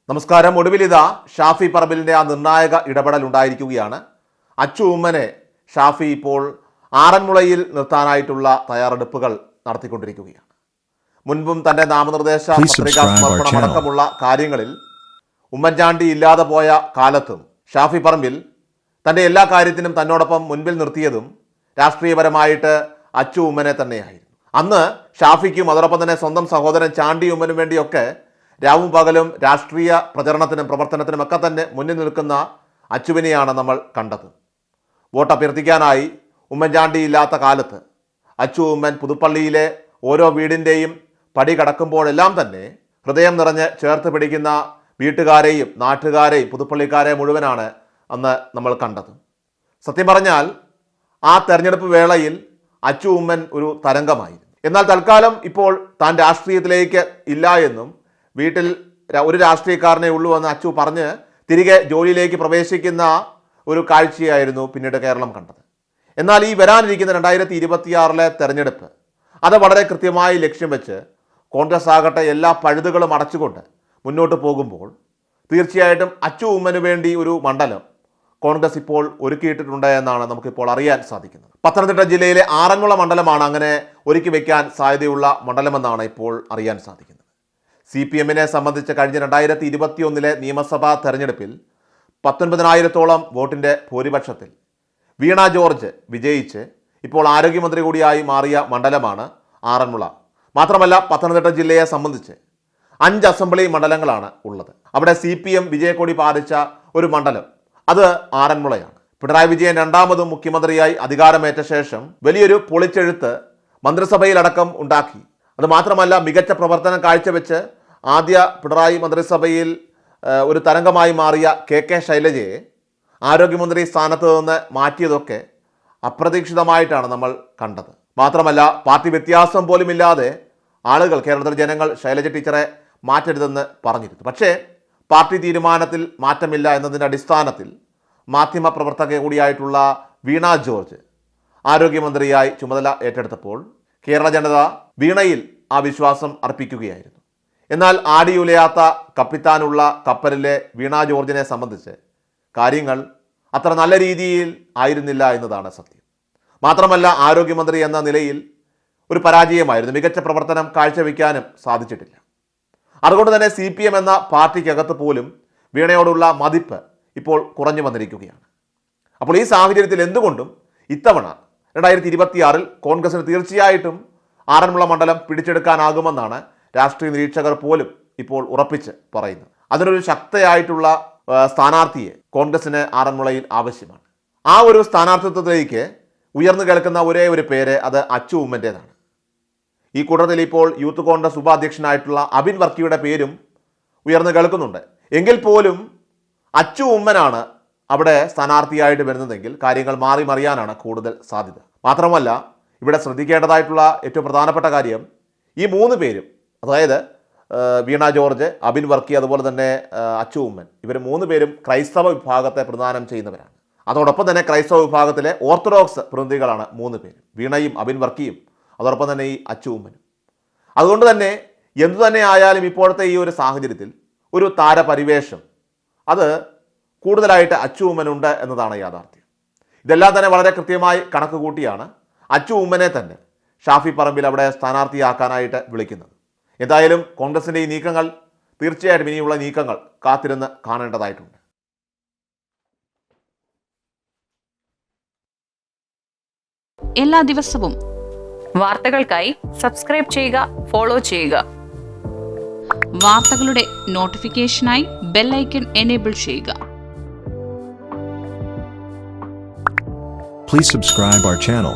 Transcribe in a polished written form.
നമസ്കാരം. ഒടുവിലിതാ ഷാഫി പറമ്പിലിൻ്റെ ആ നിർണായക ഇടപെടൽ ഉണ്ടായിരിക്കുകയാണ്. അച്ചു ഉമ്മനെ ഷാഫി ഇപ്പോൾ ആറന്മുളയിൽ നിർത്താനായിട്ടുള്ള തയ്യാറെടുപ്പുകൾ നടത്തിക്കൊണ്ടിരിക്കുകയാണ്. മുൻപും തൻ്റെ നാമനിർദ്ദേശ പത്രികാ സമർപ്പണം അടക്കമുള്ള കാര്യങ്ങളിൽ ഉമ്മൻചാണ്ടി ഇല്ലാതെ പോയ കാലത്തും ഷാഫി പറമ്പിൽ തൻ്റെ എല്ലാ കാര്യത്തിനും തന്നോടൊപ്പം മുൻപിൽ നിർത്തിയതും രാഷ്ട്രീയപരമായിട്ട് അച്ചു ഉമ്മനെ തന്നെയായിരുന്നു. അന്ന് ഷാഫിക്കും അതോടൊപ്പം തന്നെ സ്വന്തം സഹോദരൻ ചാണ്ടി ഉമ്മനും വേണ്ടിയൊക്കെ രാവും പകലും രാഷ്ട്രീയ പ്രചരണത്തിനും പ്രവർത്തനത്തിനും ഒക്കെ തന്നെ മുന്നിൽ നിൽക്കുന്ന അച്ചുവിനെയാണ് നമ്മൾ കണ്ടത്. വോട്ട് അഭ്യർത്ഥിക്കാനായി ഉമ്മൻചാണ്ടി ഇല്ലാത്ത കാലത്ത് അച്ചു ഉമ്മൻ പുതുപ്പള്ളിയിലെ ഓരോ വീടിൻ്റെയും പടി കടക്കുമ്പോഴെല്ലാം തന്നെ ഹൃദയം നിറഞ്ഞ് ചേർത്ത് പിടിക്കുന്ന വീട്ടുകാരെയും നാട്ടുകാരെയും പുതുപ്പള്ളിക്കാരെ മുഴുവനാണ് അന്ന് നമ്മൾ കണ്ടത്. സത്യം പറഞ്ഞാൽ ആ തെരഞ്ഞെടുപ്പ് വേളയിൽ അച്ചു ഉമ്മൻ ഒരു തരംഗമായിരുന്നു. എന്നാൽ തൽക്കാലം ഇപ്പോൾ താൻ രാഷ്ട്രീയത്തിലേക്ക് ഇല്ല എന്നും വീട്ടിൽ ഒരു രാഷ്ട്രീയക്കാരനെ ഉള്ളൂ എന്ന് അച്ചു പറഞ്ഞ് തിരികെ ജോലിയിലേക്ക് പ്രവേശിക്കുന്ന ഒരു കാഴ്ചയായിരുന്നു പിന്നീട് കേരളം കണ്ടത്. എന്നാൽ ഈ വരാനിരിക്കുന്ന 2026 തെരഞ്ഞെടുപ്പ് അത് വളരെ കൃത്യമായി ലക്ഷ്യം വെച്ച് കോൺഗ്രസ് ആകട്ടെ എല്ലാ പഴുതുകളും അടച്ചുകൊണ്ട് മുന്നോട്ട് പോകുമ്പോൾ തീർച്ചയായിട്ടും അച്ചു ഉമ്മന് വേണ്ടി ഒരു മണ്ഡലം കോൺഗ്രസ് ഇപ്പോൾ ഒരുക്കിയിട്ടിട്ടുണ്ട് എന്നാണ് നമുക്കിപ്പോൾ അറിയാൻ സാധിക്കുന്നത്. പത്തനംതിട്ട ജില്ലയിലെ ആറന്മുള മണ്ഡലമാണ് അങ്ങനെ ഒരുക്കി വയ്ക്കാൻ സാധ്യതയുള്ള മണ്ഡലമെന്നാണ് ഇപ്പോൾ അറിയാൻ സാധിക്കുന്നത്. CPM-നെ സംബന്ധിച്ച് കഴിഞ്ഞ 2021 നിയമസഭാ തെരഞ്ഞെടുപ്പിൽ 19,000-ഓളം വോട്ടിൻ്റെ ഭൂരിപക്ഷത്തിൽ വീണ ജോർജ് വിജയിച്ച് ഇപ്പോൾ ആരോഗ്യമന്ത്രി കൂടിയായി മാറിയ മണ്ഡലമാണ് ആറന്മുള. മാത്രമല്ല പത്തനംതിട്ട ജില്ലയെ സംബന്ധിച്ച് 5 അസംബ്ലി മണ്ഡലങ്ങളാണ് ഉള്ളത്. അവിടെ CPM വിജയക്കൊടി പാലിച്ച ഒരു മണ്ഡലം അത് ആറന്മുളയാണ്. പിണറായി വിജയൻ രണ്ടാമതും മുഖ്യമന്ത്രിയായി അധികാരമേറ്റ ശേഷം വലിയൊരു പൊളിച്ചെഴുത്ത് മന്ത്രിസഭയിലടക്കം ഉണ്ടാക്കി. അത് മാത്രമല്ല മികച്ച പ്രവർത്തനം കാഴ്ചവെച്ച് ആദ്യ പിണറായി മന്ത്രിസഭയിൽ ഒരു തരംഗമായി മാറിയ KK ശൈലജയെ ആരോഗ്യമന്ത്രി സ്ഥാനത്ത് നിന്ന് മാറ്റിയതൊക്കെ അപ്രതീക്ഷിതമായിട്ടാണ് നമ്മൾ കണ്ടത്. മാത്രമല്ല പാർട്ടി വ്യത്യാസം പോലുമില്ലാതെ ആളുകൾ, കേരളത്തിലെ ജനങ്ങൾ ശൈലജ ടീച്ചറെ മാറ്റരുതെന്ന് പറഞ്ഞിരുന്നു. പക്ഷേ പാർട്ടി തീരുമാനത്തിൽ മാറ്റമില്ല എന്നതിൻ്റെ അടിസ്ഥാനത്തിൽ മാധ്യമപ്രവർത്തക കൂടിയായിട്ടുള്ള വീണ ജോർജ് ആരോഗ്യമന്ത്രിയായി ചുമതല ഏറ്റെടുത്തപ്പോൾ കേരള ജനത വീണയിൽ ആ വിശ്വാസം അർപ്പിക്കുകയായിരുന്നു. എന്നാൽ ആടിയുലയാത്ത കപ്പിത്താനുള്ള കപ്പലിലെ വീണ ജോർജിനെ സംബന്ധിച്ച് കാര്യങ്ങൾ അത്ര നല്ല രീതിയിൽ ആയിരുന്നില്ല എന്നതാണ് സത്യം. മാത്രമല്ല ആരോഗ്യമന്ത്രി എന്ന നിലയിൽ ഒരു പരാജയമായിരുന്നു. മികച്ച പ്രവർത്തനം കാഴ്ചവെക്കാനും സാധിച്ചിട്ടില്ല. അതുകൊണ്ട് തന്നെ CPM എന്ന പാർട്ടിക്കകത്ത് പോലും വീണയോടുള്ള മതിപ്പ് ഇപ്പോൾ കുറഞ്ഞു വന്നിരിക്കുകയാണ്. അപ്പോൾ ഈ സാഹചര്യത്തിൽ എന്തുകൊണ്ടും ഇത്തവണ 2026 കോൺഗ്രസിന് തീർച്ചയായിട്ടും ആറന്മുള മണ്ഡലം പിടിച്ചെടുക്കാനാകുമെന്നാണ് രാഷ്ട്രീയ നിരീക്ഷകർ പോലും ഇപ്പോൾ ഉറപ്പിച്ച് പറയുന്നത്. അതിനൊരു ശക്തയായിട്ടുള്ള സ്ഥാനാർത്ഥിയെ കോൺഗ്രസിന് ആറന്മുളയിൽ ആവശ്യമാണ്. ആ ഒരു സ്ഥാനാർത്ഥിത്വത്തിലേക്ക് ഉയർന്നു കേൾക്കുന്ന ഒരേ ഒരു പേര് അത് അച്ചു ഉമ്മൻ്റേതാണ്. ഈ കൂട്ടത്തിൽ ഇപ്പോൾ യൂത്ത് കോൺഗ്രസ് ഉപാധ്യക്ഷനായിട്ടുള്ള അബിൻ വർക്കിയുടെ പേരും ഉയർന്നു കേൾക്കുന്നുണ്ട്. എങ്കിൽ പോലും അച്ചു ഉമ്മനാണ് അവിടെ സ്ഥാനാർത്ഥിയായിട്ട് വരുന്നതെങ്കിൽ കാര്യങ്ങൾ മാറി മറിയാനാണ് കൂടുതൽ സാധ്യത. മാത്രമല്ല ഇവിടെ ശ്രദ്ധിക്കേണ്ടതായിട്ടുള്ള ഏറ്റവും പ്രധാനപ്പെട്ട കാര്യം ഈ 3 പേരും, അതായത് വീണ ജോർജ്, അബിൻ വർക്കി, അതുപോലെ തന്നെ അച്ചു ഉമ്മൻ, ഇവർ 3 പേരും ക്രൈസ്തവ വിഭാഗത്തെ പ്രതിദാനം ചെയ്യുന്നവരാണ്. അതോടൊപ്പം തന്നെ ക്രൈസ്തവ വിഭാഗത്തിലെ ഓർത്തഡോക്സ് പ്രതിനിധികളാണ് 3 പേരും, വീണയും അബിൻ വർക്കിയും അതോടൊപ്പം തന്നെ ഈ അച്ചു ഉമ്മനും. അതുകൊണ്ട് തന്നെ എന്തു തന്നെ ആയാലും ഇപ്പോഴത്തെ ഈ ഒരു സാഹചര്യത്തിൽ ഒരു താരപരിവേഷം അത് കൂടുതലായിട്ട് അച്ചു ഉമ്മനുണ്ട് എന്നതാണ് യാഥാർത്ഥ്യം. ഇതെല്ലാം തന്നെ വളരെ കൃത്യമായി കണക്ക് കൂട്ടിയാണ് അച്ചു ഉമ്മനെ തന്നെ ഷാഫി പറമ്പിൽ അവിടെ സ്ഥാനാർത്ഥിയാക്കാനായിട്ട് വിളിക്കുന്നത്. എന്തായാലും കോൺഗ്രസിൻ്റെ ഈ നീക്കങ്ങൾ തീർച്ചയായിട്ടും ഇനിയുള്ള നീക്കങ്ങൾ കാത്തിരുന്ന് കാണേണ്ടതായിട്ടുണ്ട്. എല്ലാ ദിവസവും വാർത്തകൾക്കായി സബ്സ്ക്രൈബ് ചെയ്യുക, ഫോളോ ചെയ്യുക. വാർത്തകളുടെ നോട്ടിഫിക്കേഷനായി ബെൽ ഐക്കൺ എനേബിൾ ചെയ്യുക. Please subscribe our channel.